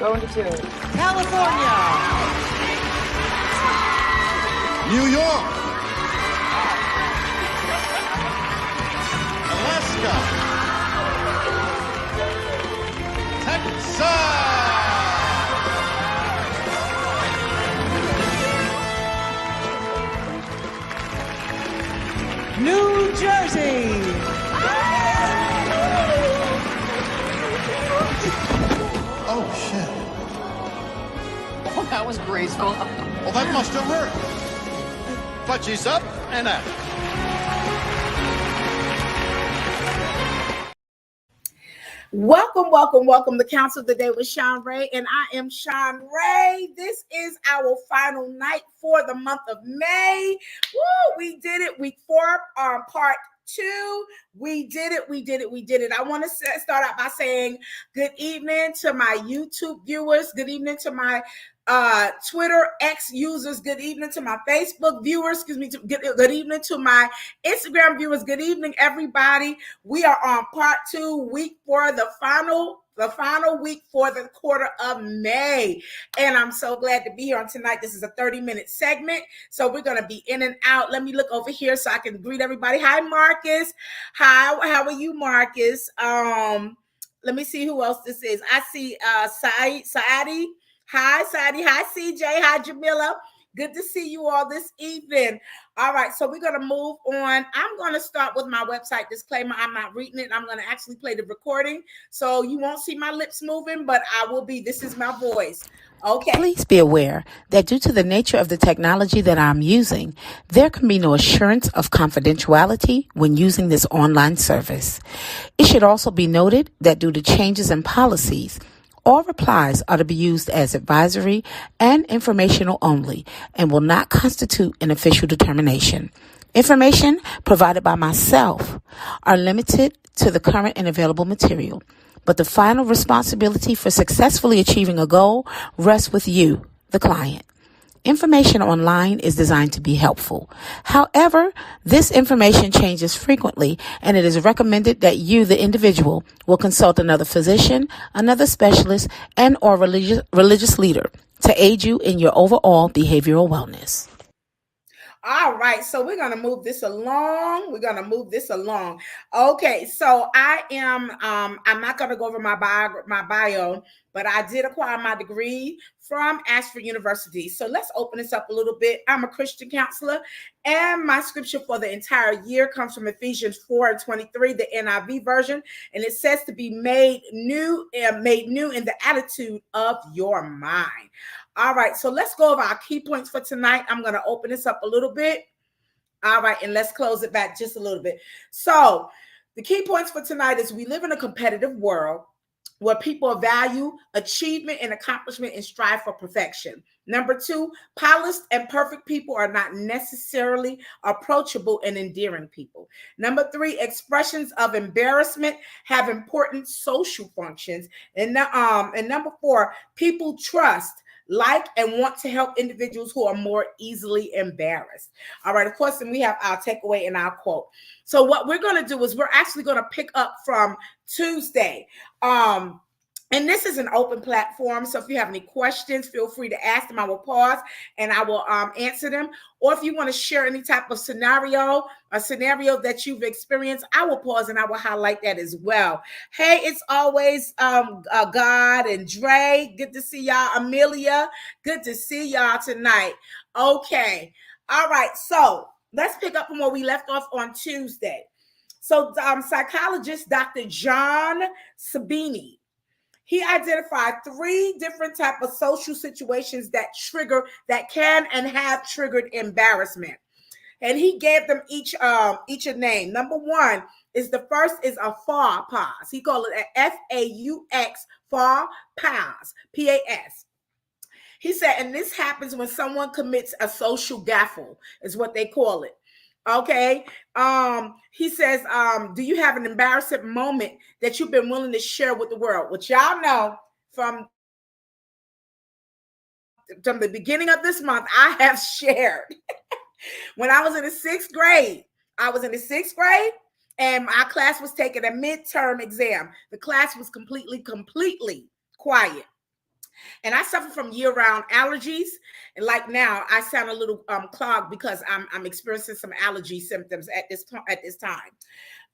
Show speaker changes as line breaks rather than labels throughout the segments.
Going to two.
California.
New York. Alaska. Texas.
New Jersey.
Oh, shit.
Oh, that was graceful.
Well, that must have worked. Fudgies up and out.
Welcome to Counsel of the Day with Shanrae, and I am Shanrae. This is our final night for the month of May. Woo, we did it. Week 4, part 2. We did it. I want to start out by saying good evening to my YouTube viewers. Good evening to my Twitter X users. Good evening to my Facebook viewers. Good evening to my Instagram viewers. Good evening, everybody. We are on part 2, week 4, the final week for the quarter of May. And I'm so glad to be here on tonight. This is a 30-minute segment, so we're going to be in and out. Let me look over here so I can greet everybody. Hi, Marcus. Hi, how are you, Marcus? Let me see who else this is. I see Saadi. Hi, Saadi. Hi, CJ. Hi, Jamila. Good to see you all this evening. All right, so we're going to move on. I'm going to start with my website disclaimer. I'm not reading it. I'm going to actually play the recording. So you won't see my lips moving, but I will be. This is my voice. Okay.
Please be aware that due to the nature of the technology that I'm using, there can be no assurance of confidentiality when using this online service. It should also be noted that due to changes in policies, all replies are to be used as advisory and informational only and will not constitute an official determination. Information provided by myself are limited to the current and available material, but the final responsibility for successfully achieving a goal rests with you, the client. Information online is designed to be helpful. However, this information changes frequently, and it is recommended that you, the individual, will consult another physician, another specialist, and or religious leader to aid you in your overall behavioral wellness.
All right, so we're going to move this along. Okay, so I am, I'm not going to go over my bio, but I did acquire my degree from Ashford University. So let's open this up a little bit. I'm a Christian counselor, and my scripture for the entire year comes from Ephesians 4:23, the NIV version, and it says to be made new in the attitude of your mind. All right, so let's go over our key points for tonight. I'm going to open this up a little bit. All right, and let's close it back just a little bit. So the key points for tonight is we live in a competitive world where people value achievement and accomplishment and strive for perfection. Number 2, polished and perfect people are not necessarily approachable and endearing people. Number 3, expressions of embarrassment have important social functions. And number 4, people trust, like, and want to help individuals who are more easily embarrassed. All right, of course, and we have our takeaway and our quote. So what we're going to do is we're actually going to pick up from Tuesday. And this is an open platform, so if you have any questions, feel free to ask them. I will pause and I will answer them. Or if you want to share any type of scenario that you've experienced, I will pause and I will highlight that as well. Hey, it's always God and Dre. Good to see y'all. Amelia, good to see y'all tonight. Okay. All right. So let's pick up from where we left off on Tuesday. So psychologist Dr. John Sabini, he identified 3 different types of social situations that can and have triggered embarrassment. And he gave them each a name. Number 1 is the first is a faux pas. He called it an FAUX, faux pas, PAS. He said, and this happens when someone commits a social gaffe, is what they call it. Okay. He says, do you have an embarrassing moment that you've been willing to share with the world? Which y'all know from the beginning of this month, I have shared. When I was in the 6th grade, and my class was taking a midterm exam. The class was completely quiet. And I suffer from year-round allergies. And like now, I sound a little clogged because I'm experiencing some allergy symptoms at this time.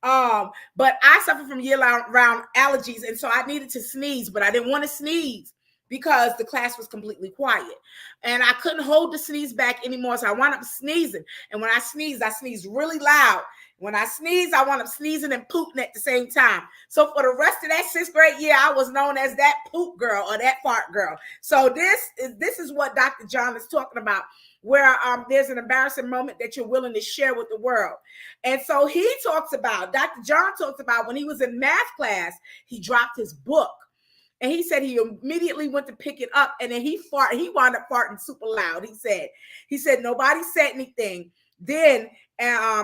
But I suffer from year-round allergies, and so I needed to sneeze, but I didn't want to sneeze because the class was completely quiet, and I couldn't hold the sneeze back anymore. So I wound up sneezing, and when I sneezed really loud. When I sneezed, I wound up sneezing and pooping at the same time. So for the rest of that 6th grade year, I was known as that poop girl or that fart girl. So this is what Dr. John is talking about, where there's an embarrassing moment that you're willing to share with the world. And so Dr. John talks about when he was in math class, he dropped his book. And he said he immediately went to pick it up, and then he wound up farting super loud. He said nobody said anything. Then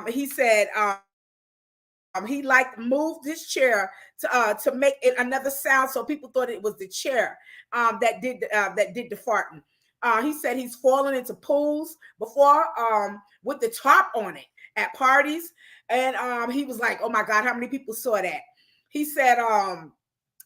he said he moved his chair to make it another sound, so people thought it was the chair that did the farting. He said he's fallen into pools before with the top on it at parties, and he was like, "Oh my God, how many people saw that?" He said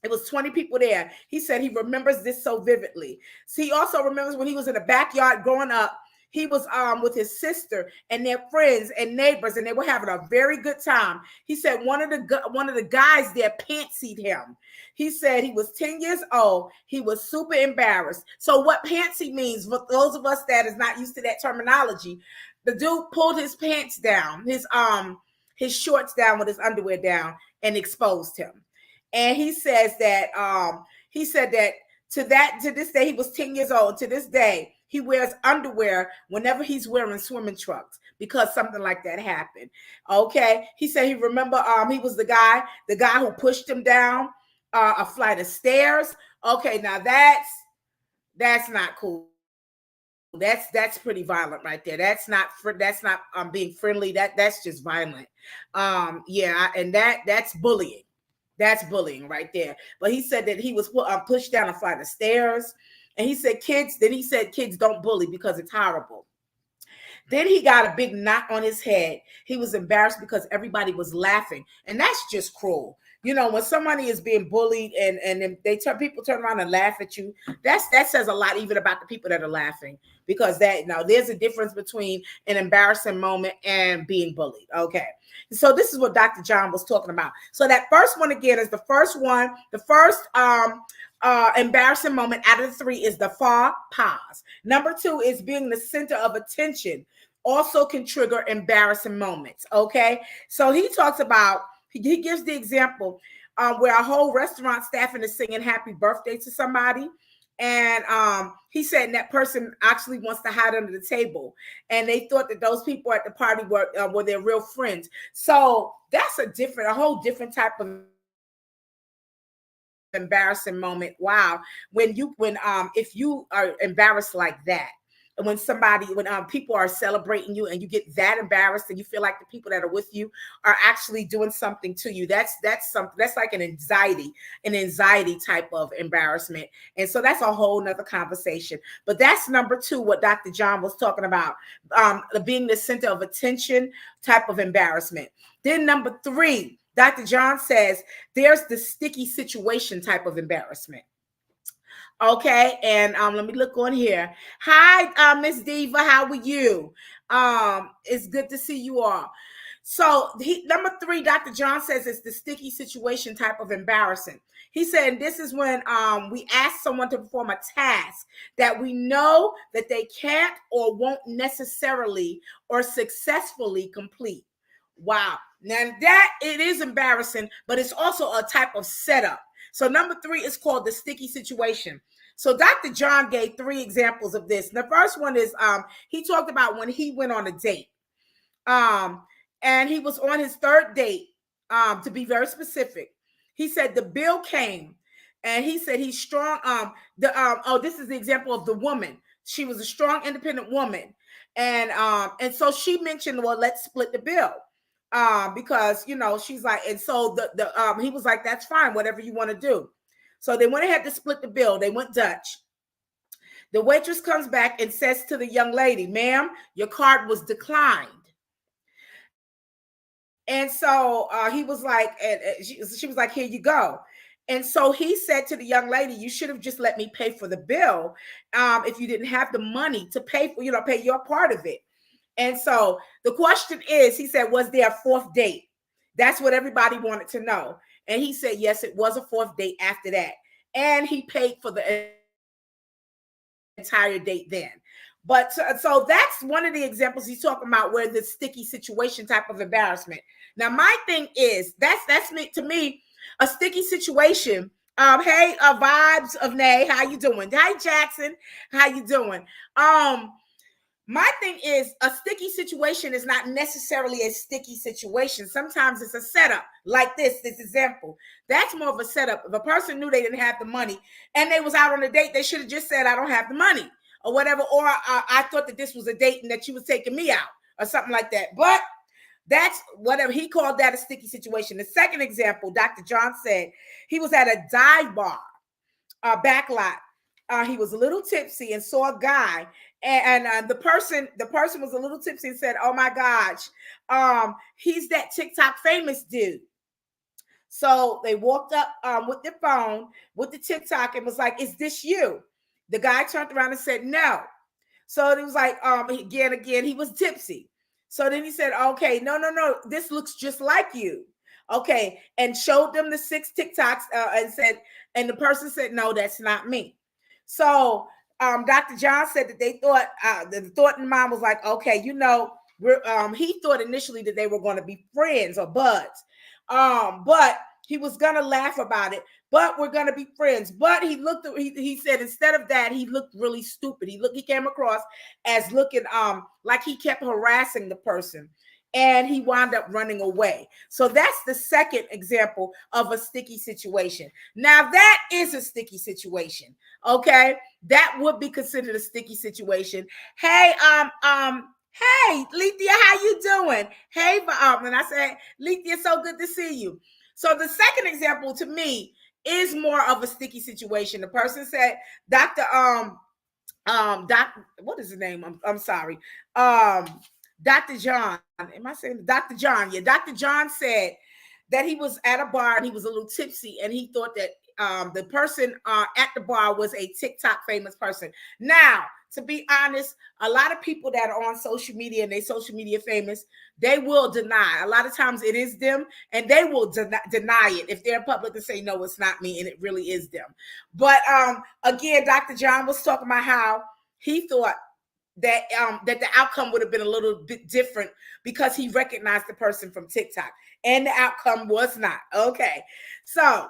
it was 20 people there. He said he remembers this so vividly. So he also remembers when he was in the backyard growing up. He was with his sister and their friends and neighbors, and they were having a very good time. He said one of the guys there pantsied him. He said he was 10 years old. He was super embarrassed. So what pantsy means, for those of us that is not used to that terminology, the dude pulled his pants down, his shorts down with his underwear down, and exposed him. And he says that to this day, he was 10 years old. To this day, he wears underwear whenever he's wearing swimming trunks because something like that happened. Okay. He said he remember he was the guy who pushed him down a flight of stairs. Okay, now that's not cool. That's pretty violent right there. That's not being friendly. That's just violent. Yeah, and that's bullying. That's bullying right there. But he said that he was pushed down a flight of stairs. And he said kids don't bully because it's horrible. Then he got a big knot on his head. He was embarrassed because everybody was laughing. And that's just cruel. You know, when somebody is being bullied and people turn around and laugh at you, that says a lot even about the people that are laughing, because there's a difference between an embarrassing moment and being bullied. Okay. So this is what Dr. John was talking about. So that first one again is the first one. The first embarrassing moment out of the 3 is the faux pas. Number 2 is being the center of attention. Also can trigger embarrassing moments. Okay. So he talks about, he gives the example where a whole restaurant staffing is singing happy birthday to somebody. And he said that person actually wants to hide under the table. And they thought that those people at the party were their real friends. So that's a whole different type of embarrassing moment. Wow. If you are embarrassed like that, and when people are celebrating you and you get that embarrassed and you feel like the people that are with you are actually doing something to you, that's like an anxiety type of embarrassment. And so that's a whole nother conversation. But that's number 2, what Dr. John was talking about, being the center of attention type of embarrassment. Then number 3, Dr. John says there's the sticky situation type of embarrassment. Okay, and let me look on here. Hi, Miss Diva, how are you? It's good to see you all. So number 3, Dr. John says it's the sticky situation type of embarrassing. He said this is when we ask someone to perform a task that we know that they can't or won't necessarily or successfully complete. Wow. Now that it is embarrassing, but it's also a type of setup. So number 3 is called the sticky situation. So Dr. John gave 3 examples of this. The first one is he talked about when he went on a date. And he was on his 3rd date, to be very specific. He said the bill came, and he said he's strong. This is the example of the woman. She was a strong, independent woman. And so she mentioned, well, let's split the bill. Because she's like, and so he was like, that's fine, whatever you want to do. So they went ahead to split the bill. They went Dutch. The waitress comes back and says to the young lady, ma'am, your card was declined. And so he was like, she was like, here you go. And so he said to the young lady, you should have just let me pay for the bill if you didn't have the money to pay for, pay your part of it. And so the question is, he said, was there a fourth date? That's what everybody wanted to know. And he said, yes, it was a fourth date after that. And he paid for the entire date then. But so that's one of the examples he's talking about, where the sticky situation type of embarrassment. Now, my thing is, that's me, to me, a sticky situation. Hey, vibes of Nay, how you doing? Hi, Jackson, how you doing? My thing is, a sticky situation is not necessarily a sticky situation. Sometimes it's a setup, like this example. That's more of a setup. If a person knew they didn't have the money and they was out on a date, they should have just said, I don't have the money, or whatever. Or I thought that this was a date and that you was taking me out, or something like that. But that's whatever. He called that a sticky situation. The second example, Dr. John said he was at a dive bar, backlot. He was a little tipsy and saw a guy, and the person was a little tipsy and said, oh my gosh, he's that TikTok famous dude. So they walked up with their phone with the TikTok and was like, is this you? The guy turned around and said no. So it was like, again, he was tipsy. So then he said, okay, no, this looks just like you. Okay, and showed them the 6 TikToks and the person said, no, that's not me. So Dr. John said that they thought, the thought in mind was like, okay, he thought initially that they were going to be friends or buds, but he was going to laugh about it, but we're going to be friends. But he said instead of that, he looked really stupid. He came across as looking like he kept harassing the person. And he wound up running away. So that's the second example of a sticky situation. Now that is a sticky situation. Okay, that would be considered a sticky situation. Hey, hey, Lethea, how you doing? Hey, and I said, Lethea, so good to see you. So the second example to me is more of a sticky situation. The person said, Dr. What is his name? I'm sorry. Dr. John, am I saying Dr. John? Yeah, Dr. John said that he was at a bar and he was a little tipsy and he thought that the person at the bar was a TikTok famous person. Now, to be honest, a lot of people that are on social media and they social media famous, they will deny. A lot of times it is them and they will deny it if they're in public and say, no, it's not me, and it really is them. But again, Dr. John was talking about how he thought that the outcome would have been a little bit different because he recognized the person from TikTok, and the outcome was not. Okay, so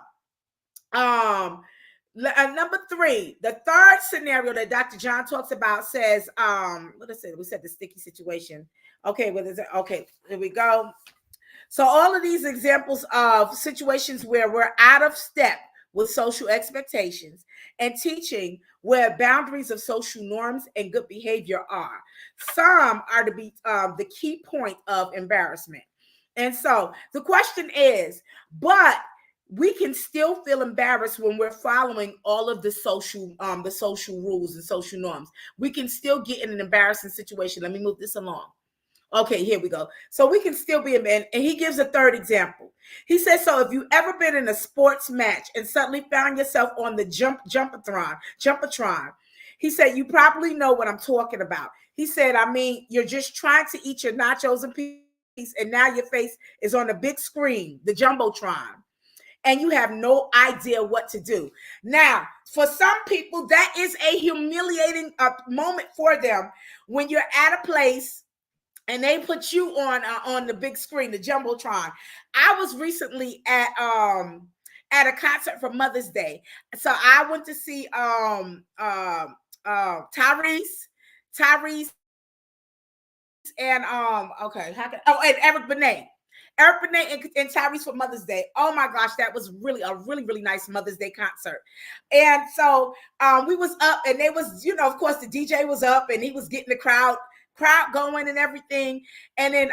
number 3, the third scenario that Dr. John talks about says, what is it? We said the sticky situation. Okay, what is it? Okay, here we go. So all of these examples of situations where we're out of step with social expectations and teaching where boundaries of social norms and good behavior are. Some are to be the key point of embarrassment. And so the question is, but we can still feel embarrassed when we're following all of the social rules and social norms. We can still get in an embarrassing situation. Let me move this along. Okay, here we go. So we can still be a man. And he gives a third example. He says, so if you've ever been in a sports match and suddenly found yourself on the jumpatron, he said, you probably know what I'm talking about. He said, I mean, you're just trying to eat your nachos in peace, and now your face is on the big screen, the jumbotron, and you have no idea what to do. Now, for some people, that is a humiliating moment for them when you're at a place and they put you on the big screen, the jumbotron. I was recently at a concert for Mother's Day, so I went to see Tyrese, and and Eric Benet. Eric Benet and Tyrese for Mother's Day. Oh my gosh, that was really a really nice Mother's Day concert. And so we was up, and they was, of course, the DJ was up, and he was getting the crowd going and everything. And then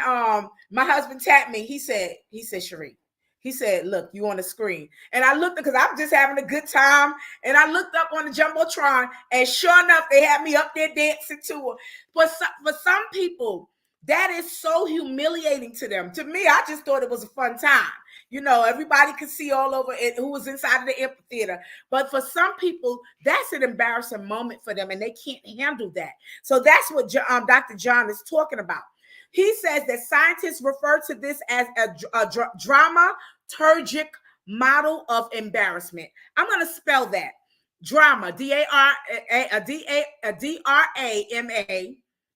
my husband tapped me. He said, Sheree, he said, look, you on the screen. And I looked, because I'm just having a good time. And I looked up on the jumbotron, and sure enough, they had me up there dancing to her. But for some people, that is so humiliating to them. To me, I just thought it was a fun time. You know, everybody could see all over it who was inside of the amphitheater. But for some people, that's an embarrassing moment for them, and they can't handle that. So that's what Dr. John is talking about. He says that scientists refer to this as a dramaturgic model of embarrassment. I'm going to spell that. Drama, D-R-A-M-A,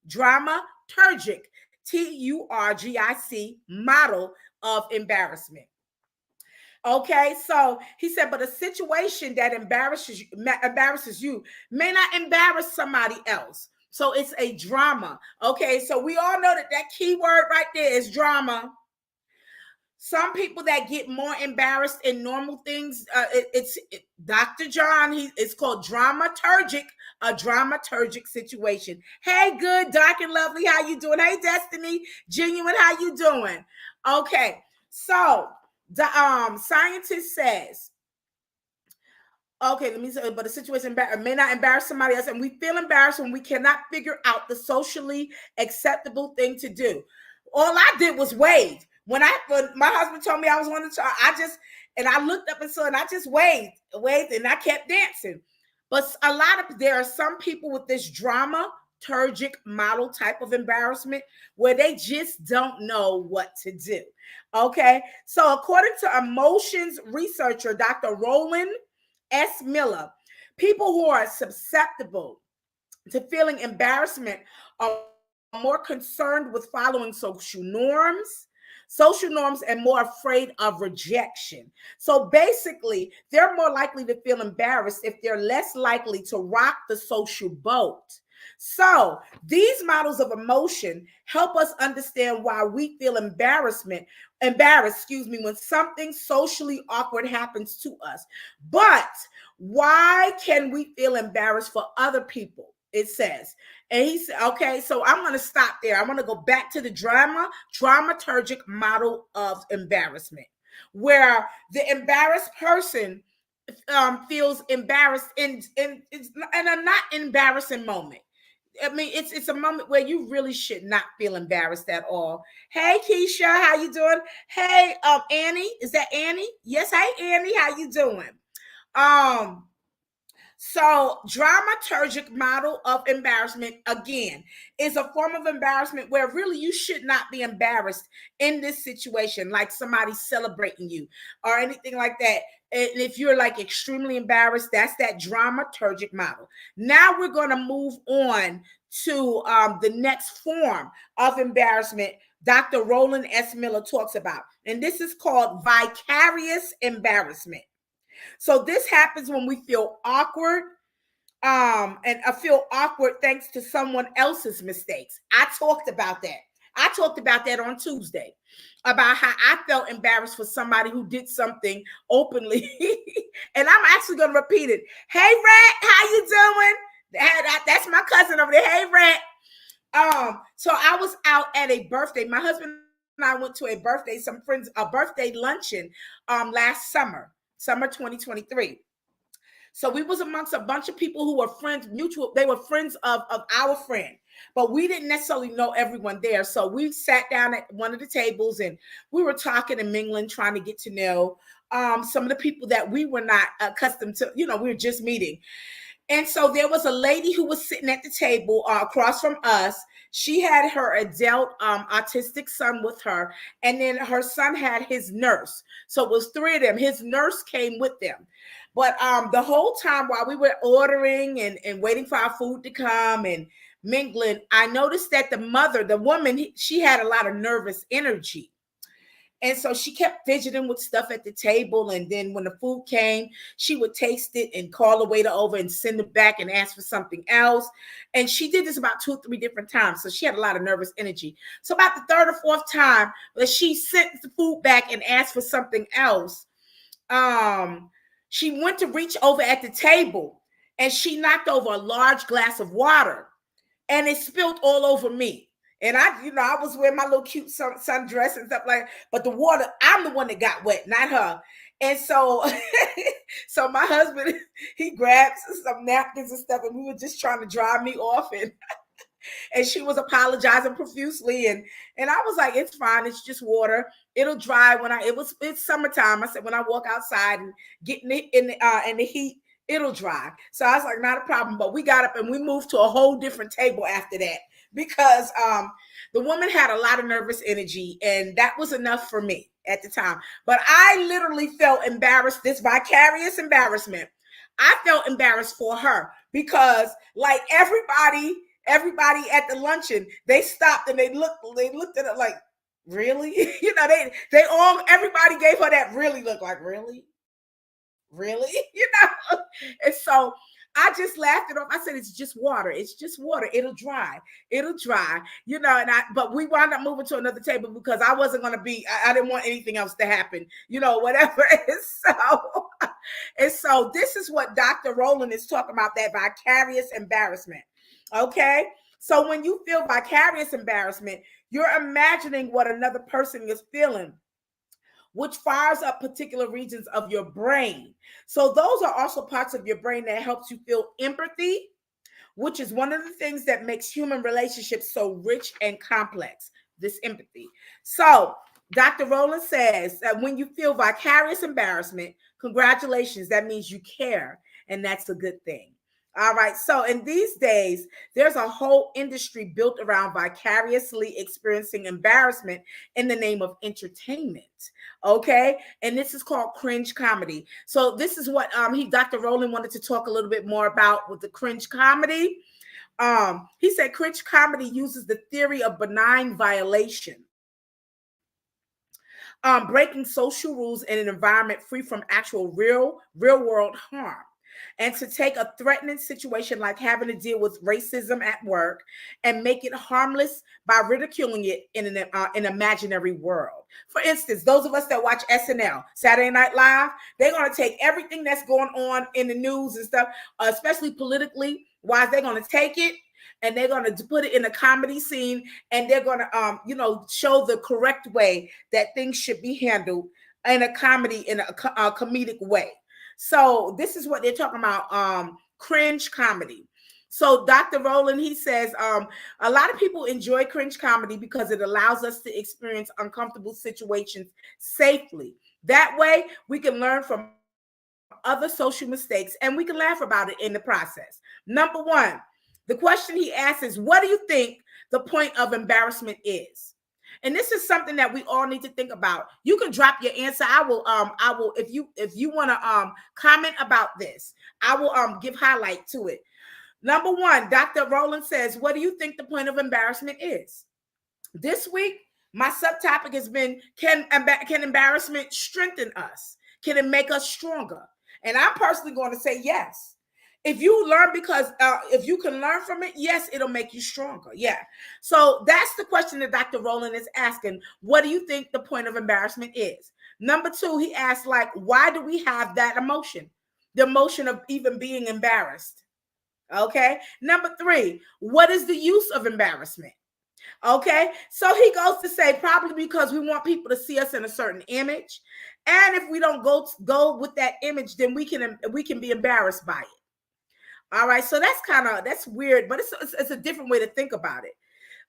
dramaturgic, T-U-R-G-I-C, model of embarrassment. Okay, so he said, but a situation that embarrasses you may not embarrass somebody else. So it's a drama. Okay, so we all know that key word right there is drama. Some people that get more embarrassed in normal things, Dr. John, it's called dramaturgic, a dramaturgic situation. Hey, good, dark and lovely, how you doing? Hey, Destiny, genuine, how you doing? Okay, so the scientist says, okay, let me say, but a situation may not embarrass somebody else, and we feel embarrassed when we cannot figure out the socially acceptable thing to do. All I did was wave. When my husband told me I was one of the child, I looked up and saw, and I just waved, and I kept dancing. But there are some people with this dramaturgic model type of embarrassment where they just don't know what to do. Okay, so according to emotions researcher Dr. Roland S. Miller, people who are susceptible to feeling embarrassment are more concerned with following social norms and more afraid of rejection. So basically, they're more likely to feel embarrassed if they're less likely to rock the social boat. So these models of emotion help us understand why we feel embarrassed, when something socially awkward happens to us. But why can we feel embarrassed for other people? It says, and he said, okay, so I'm going to stop there. I'm going to go back to the dramaturgic model of embarrassment, where the embarrassed person feels embarrassed in a not embarrassing moment. I mean, it's a moment where you really should not feel embarrassed at all. Hey, Keisha, how you doing? Hey, Annie, is that Annie? Yes, hey, Annie, how you doing? So dramaturgic model of embarrassment, again, is a form of embarrassment where really you should not be embarrassed in this situation, like somebody celebrating you or anything like that. And if you're like extremely embarrassed, that's that dramaturgic model. Now we're going to move on to the next form of embarrassment Dr. Roland S. Miller talks about. And this is called vicarious embarrassment. So this happens when we feel awkward, and I feel awkward thanks to someone else's mistakes. I talked about that on Tuesday, about how I felt embarrassed for somebody who did something openly. And I'm actually going to repeat it. Hey, Rat, how you doing? That's my cousin over there. Hey, Rat. So I was out at a birthday. My husband and I went to a birthday luncheon last summer 2023. So we was amongst a bunch of people who were friends, they were friends of our friend, but we didn't necessarily know everyone there. So we sat down at one of the tables and we were talking and mingling, trying to get to know some of the people that we were not accustomed to, we were just meeting. And so there was a lady who was sitting at the table across from us. She had her adult autistic son with her, and then her son had his nurse. So it was three of them. His nurse came with them. But the whole time while we were ordering and waiting for our food to come and mingling, I noticed that the woman, she had a lot of nervous energy. And so she kept fidgeting with stuff at the table. And then when the food came, she would taste it and call the waiter over and send it back and ask for something else. And she did this about 2 or 3 different times. So she had a lot of nervous energy. So about the 3rd or 4th time that she sent the food back and asked for something else, she went to reach over at the table and she knocked over a large glass of water and it spilled all over me. And I was wearing my little cute sundress and stuff like that. But the water, I'm the one that got wet, not her. And so, so my husband, he grabbed some napkins and stuff, and we were just trying to dry me off. And And she was apologizing profusely, and I was like, it's fine, it's just water, it'll dry when it's summertime. I said, when I walk outside and get in the heat, it'll dry. So I was like, not a problem. But we got up and we moved to a whole different table after that, because the woman had a lot of nervous energy, and that was enough for me at the time. But I literally felt embarrassed, this vicarious embarrassment. I felt embarrassed for her, because like everybody at the luncheon, they stopped and they looked at it like, really? Everybody gave her that really look, like, really? And so I just laughed it off. I said, it's just water. It's just water. It'll dry. But we wound up moving to another table because I wasn't going to I didn't want anything else to happen, whatever. And so this is what Dr. Rowland is talking about, that vicarious embarrassment. Okay. So when you feel vicarious embarrassment, you're imagining what another person is feeling, which fires up particular regions of your brain. So those are also parts of your brain that helps you feel empathy, which is one of the things that makes human relationships so rich and complex, this empathy. So Dr. Rowland says that when you feel vicarious embarrassment, congratulations, that means you care, and that's a good thing. All right. So in these days, there's a whole industry built around vicariously experiencing embarrassment in the name of entertainment. Okay. And this is called cringe comedy. So this is what Dr. Rowland wanted to talk a little bit more about with the cringe comedy. He said cringe comedy uses the theory of benign violation, breaking social rules in an environment free from actual real world harm, and to take a threatening situation like having to deal with racism at work and make it harmless by ridiculing it in an imaginary world. For instance, those of us that watch SNL, Saturday Night Live, they're going to take everything that's going on in the news and stuff, especially politically wise, they're going to take it and they're going to put it in a comedy scene, and they're going to, show the correct way that things should be handled in a comedy, in a comedic way. So this is what they're talking about, cringe comedy. So Dr. Rowland, he says, a lot of people enjoy cringe comedy because it allows us to experience uncomfortable situations safely. That way, we can learn from other social mistakes and we can laugh about it in the process. Number one, the question he asks is, what do you think the point of embarrassment is? And this is something that we all need to think about. You can drop your answer. I will, if you want to comment about this, I will give highlight to it. Number one, Dr. Rowland says, what do you think the point of embarrassment is? This week, my subtopic has been, can embarrassment strengthen us? Can it make us stronger? And I'm personally going to say yes. If you learn, because if you can learn from it, yes, it'll make you stronger. Yeah. So that's the question that Dr. Rowland is asking. What do you think the point of embarrassment is? Number two, he asked, why do we have that emotion? The emotion of even being embarrassed. Okay. Number three, what is the use of embarrassment? Okay. So he goes to say, probably because we want people to see us in a certain image. And if we don't go with that image, then we can be embarrassed by it. All right, so that's weird, but it's a different way to think about it.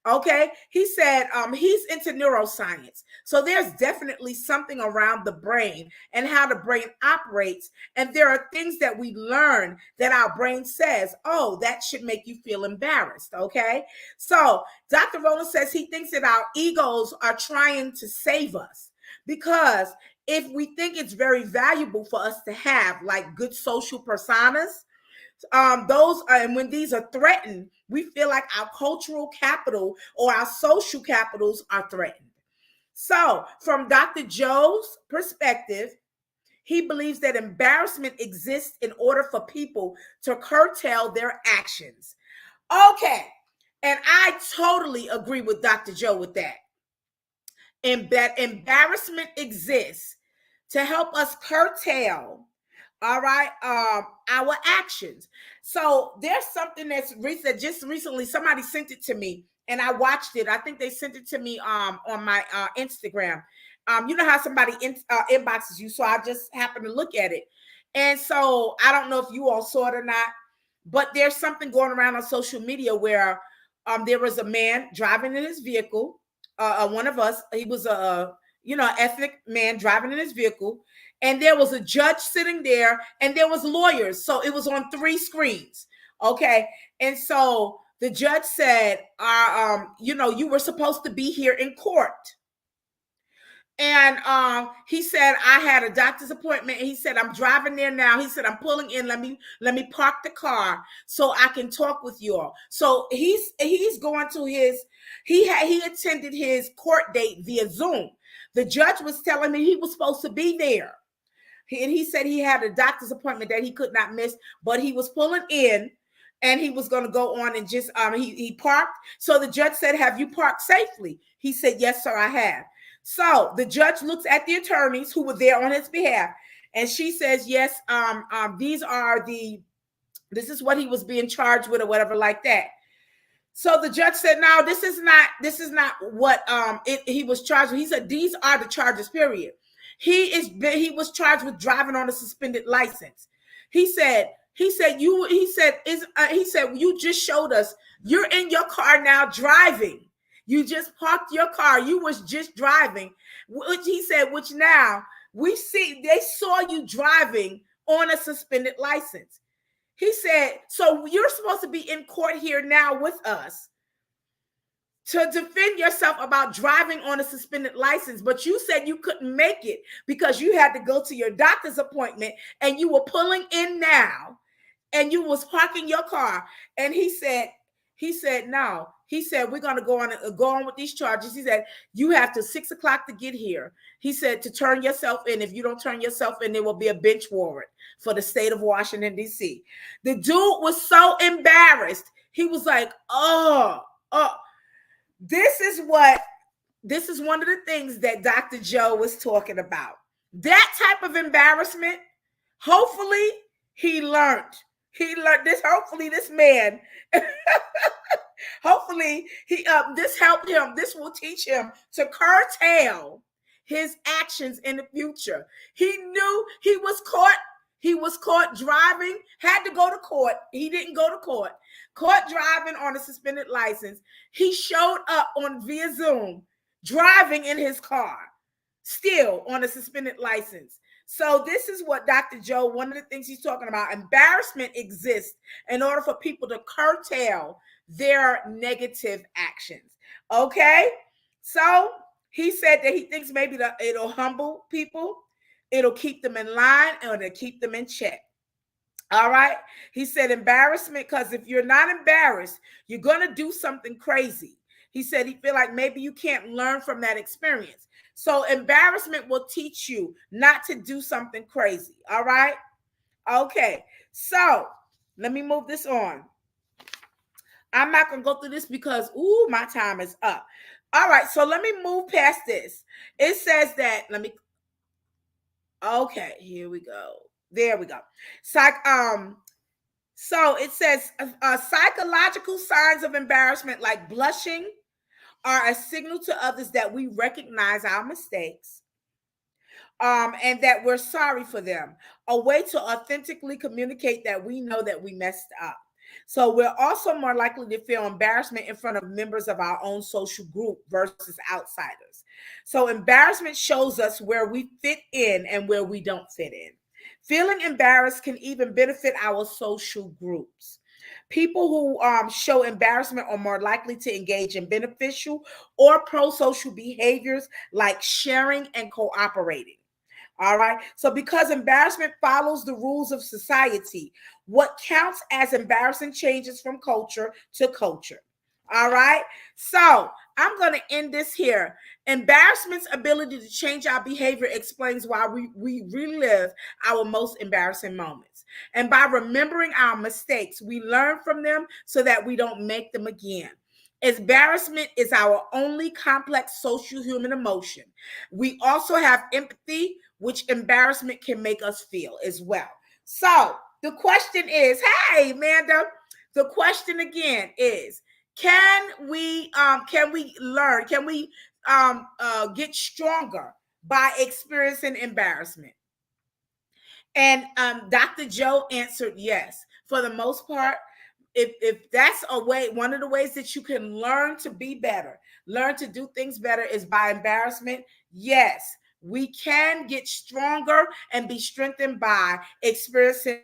Okay, he said he's into neuroscience, so there's definitely something around the brain and how the brain operates, and there are things that we learn that our brain says, oh, that should make you feel embarrassed. Okay, so Dr. Rowland says he thinks that our egos are trying to save us, because if we think it's very valuable for us to have good social personas, and when these are threatened, we feel like our cultural capital or our social capitals are threatened. So from Dr. Joe's perspective, he believes that embarrassment exists in order for people to curtail their actions. Okay. And I totally agree with Dr. Joe with that. And that embarrassment exists to help us curtail, all right, our actions. So there's something that's recent. Just recently, somebody sent it to me, and I watched it. I think they sent it to me on my Instagram. You know how somebody inboxes you, so I just happened to look at it, and so I don't know if you all saw it or not, but there's something going around on social media where there was a man driving in his vehicle. One of us, he was a ethnic man driving in his vehicle, and there was a judge sitting there, and there was lawyers. So it was on 3 screens. Okay, and so the judge said, you were supposed to be here in court. And he said, I had a doctor's appointment. And he said, I'm driving there now. He said, I'm pulling in. Let me park the car so I can talk with you all. So he's going to he attended his court date via Zoom. The judge was telling me he was supposed to be there. And he said he had a doctor's appointment that he could not miss, but he was pulling in and he was going to go on and just, he parked. So the judge said, have you parked safely? He said, yes, sir, I have. So the judge looks at the attorneys who were there on his behalf, and she says, yes, this is what he was being charged with or whatever like that. So the judge said, no, this is not what he was charged with. He said, these are the charges, period. He was charged with driving on a suspended license. He said, you just showed us you're in your car now driving. You just parked your car. You was just driving, which now we see they saw you driving on a suspended license. He said, so you're supposed to be in court here now with us to defend yourself about driving on a suspended license, but you said you couldn't make it because you had to go to your doctor's appointment and you were pulling in now and you was parking your car. And he said, no. He said, we're going to go on with these charges. He said, you have till 6 o'clock to get here. He said, to turn yourself in. If you don't turn yourself in, there will be a bench warrant for the state of Washington, D.C. The dude was so embarrassed. He was like, this is one of the things that Dr. Joe was talking about. That type of embarrassment, hopefully he learned this. Hopefully this man, hopefully this helped him. This will teach him to curtail his actions in the future. He knew he was caught. He was caught driving, had to go to court. He didn't go to court. Caught driving on a suspended license. He showed up on via Zoom, driving in his car, still on a suspended license. So this is what Dr. Joe, one of the things he's talking about, embarrassment exists in order for people to curtail their negative actions. Okay? So he said that he thinks maybe it'll humble people, it'll keep them in line, or it'll keep them in check. All right? He said embarrassment, because if you're not embarrassed, you're going to do something crazy. He said he feel like maybe you can't learn from that experience. So embarrassment will teach you not to do something crazy. All right? Okay. So let me move this on. I'm not going to go through this because, my time is up. All right. So let me move past this. It says that, okay, here we go. There we go. So it says psychological signs of embarrassment like blushing are a signal to others that we recognize our mistakes and that we're sorry for them, a way to authentically communicate that we know that we messed up. So we're also more likely to feel embarrassment in front of members of our own social group versus outsiders. So embarrassment shows us where we fit in and where we don't fit in. Feeling embarrassed can even benefit our social groups. People who show embarrassment are more likely to engage in beneficial or pro-social behaviors like sharing and cooperating. All right. So because embarrassment follows the rules of society, what counts as embarrassing changes from culture to culture. All right. So I'm going to end this here. Embarrassment's ability to change our behavior explains why we relive our most embarrassing moments. And by remembering our mistakes, we learn from them so that we don't make them again. Embarrassment is our only complex social human emotion. We also have empathy, which embarrassment can make us feel as well. So the question is, hey, Amanda, the question again is, can we learn? Can we get stronger by experiencing embarrassment? And Dr. Joe answered yes. For the most part, if that's a way, one of the ways that you can learn to be better, learn to do things better is by embarrassment. Yes, we can get stronger and be strengthened by experiencing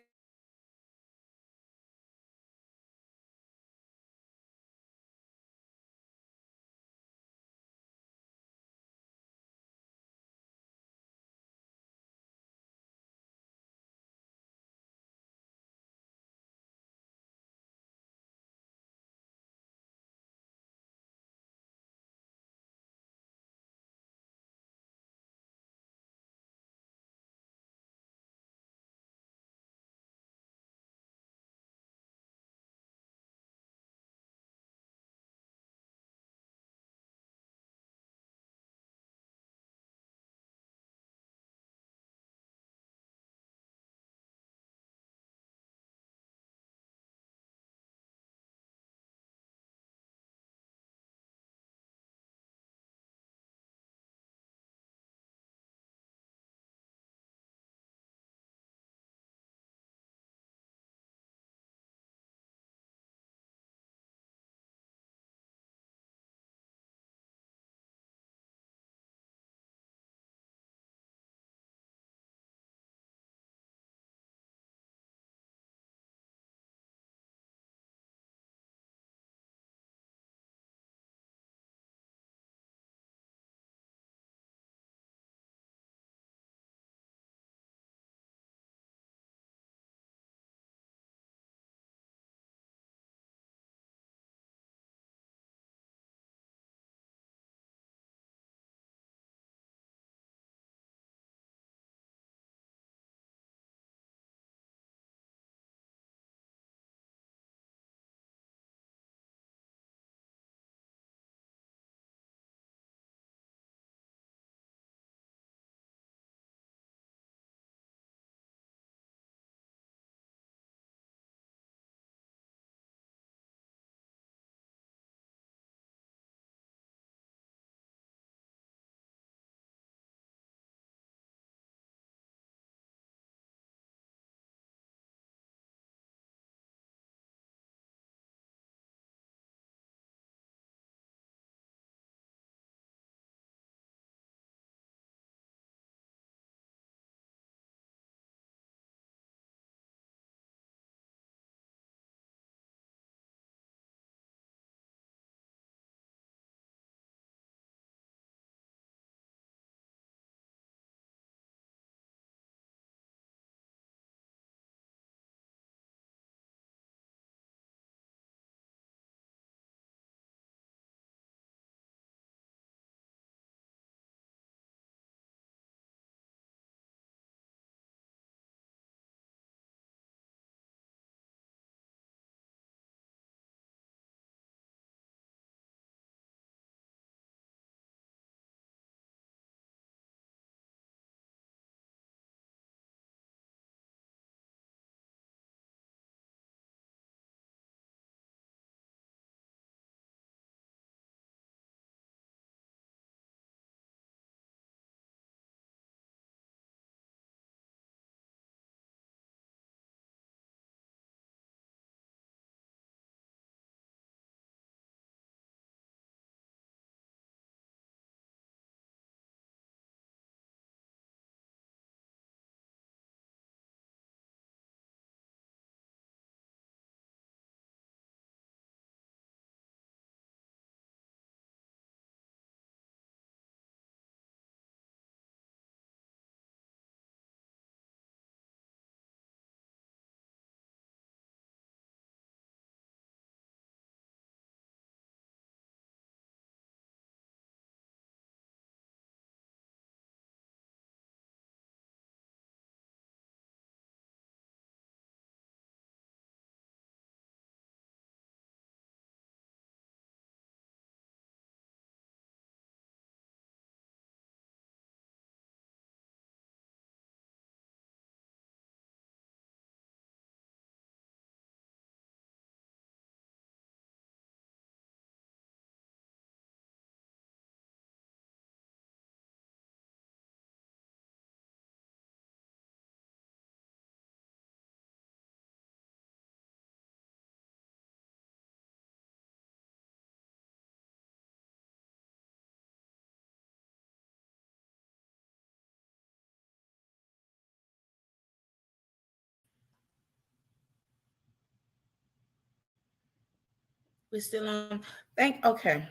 We're still on. Okay.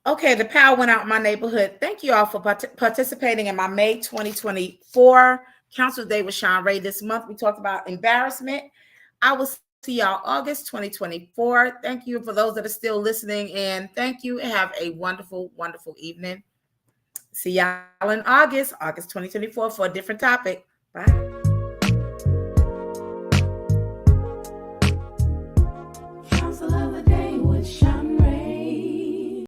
Okay, the power went out in my neighborhood. Thank you all for participating in my May 2024 Counsel Day with Shanrae. This month we talked about embarrassment. I will see y'all August 2024. Thank you for those that are still listening, and thank you. Have a wonderful, wonderful evening. See y'all in August 2024 for a different topic. Bye.